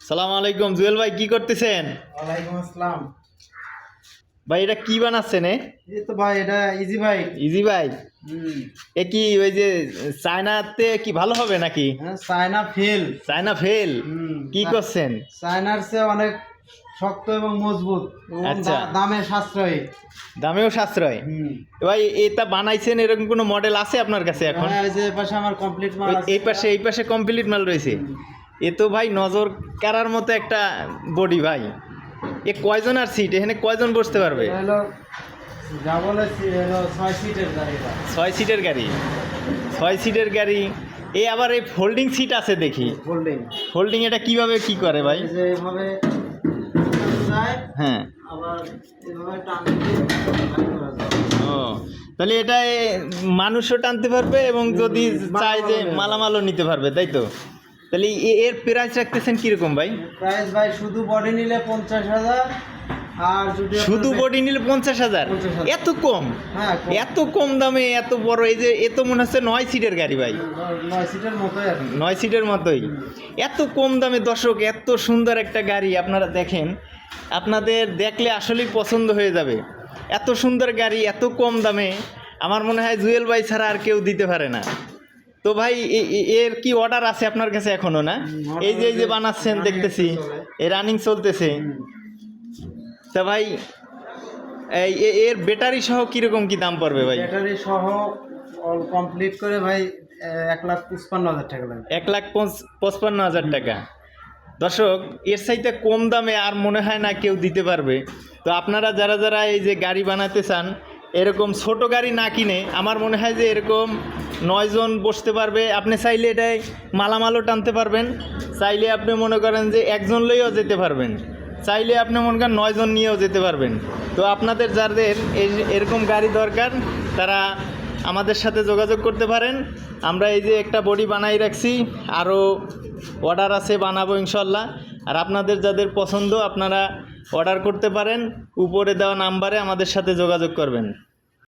সালাম আলাইকুম জুয়েল ভাই, কি করতেছেন? ওয়ালাইকুম আসসালাম। ভাই এটা কি বানাচ্ছেন? এই তো ভাই, এটা ইজি বাইক। Easy bike? এ কি ওই যে চায়নাতে কি ভালো হবে নাকি? হ্যাঁ, চায়না ফেল। China fail? কি করছেন? চায়নার চেয়ে অনেক শক্ত এবং মজবুত এবং আচ্ছা। দামে সাশ্রয়ী। দামেও সাশ্রয়? ভাই এটা বানাইছেন এরকম কোনো মডেল আছে আপনার কাছে এখন? হ্যাঁ, এই যে এই পাশে আমার কমপ্লিট মাল আছে। এই পাশে কমপ্লিট মাল রয়েছে। এ তো ভাই নজর কাড়ার মতো একটা বডি ভাই। এ কয়জন আর সিট এখানে কয়জন বসতে পারবে? এটা হলো যা বলেছি, হলো 6 সিটের গাড়িটা। 6 সিটের গাড়ি? 6 সিটের গাড়ি। এই আবার এই ফোল্ডিং সিট আছে দেখি। ফোল্ডিং। ফোল্ডিং এটা কিভাবে কি করে ভাই? এই যে এভাবে যায়, হ্যাঁ। আবার এভাবে টান দিয়ে বাইক করা যায়। ও, তাহলে এটা মানুষও টানতে পারবে এবং যদি চায় যে মালামালও নিতে পারবে, তাই তো? তাহলে এর প্রাইস রাখতেছেন কিরকম ভাই? প্রাইস ভাই শুধু বডি নিলে 50,000, আর যদি শুধু বডি নিলে 50,000? 50,000। এত কম? হ্যাঁ, এত কম দামে এত বড়? এই যে এ তো মনে হচ্ছে 9 সিটের গাড়ি ভাই। 9 সিটের মতোই আর কি। 9 সিটের মতোই। এত কম দামে দর্শক, এত সুন্দর একটা গাড়ি আপনারা দেখেন, আপনাদের দেখলে আসলেই পছন্দ হয়ে যাবে। এত সুন্দর গাড়ি এত কম দামে আমার মনে হয় জুয়েল ভাই ছাড়া আর কেউ দিতে পারে না। তো ভাই এর কি অর্ডার আছে আপনার কাছে এখনো? না, এই যে বানাচ্ছেন দেখতেছি, এই রানিং চলতেছে। তা ভাই এর ব্যাটারি সহ কিরকম কি দাম পড়বে ভাই? ব্যাটারি সহ অল কমপ্লিট করে ভাই 1,55,000 টাকা লাগবে। 1,55,000 টাকা। দর্শক, এর চাইতে কম দামে আর মনে হয় না কেউ দিতে পারবে। তো আপনারা যারা যারা এই যে গাড়ি বানাতে চান, এরকম ছোট গাড়ি না কিনে আমার মনে হয় যে এরকম 9 জন বসতে পারবে। আপনি চাইলে এটাই মালামালও টানতে পারবেন, চাইলে আপনি মনে করেন যে একজন লইও যেতে পারবেন, চাইলে আপনি মনে করেন 9 জন নিয়েও যেতে পারবেন। তো আপনাদের যাদের এরকম গাড়ি দরকার তারা আমাদের সাথে যোগাযোগ করতে পারেন। আমরা এই যে একটা বডি বানাই রাখছি, আরও অর্ডার আছে, বানাবো ইনশাল্লাহ। আর আপনাদের যাদের পছন্দ আপনারা অর্ডার করতে পারেন, উপরে দেওয়া নাম্বারে আমাদের সাথে যোগাযোগ করবেন।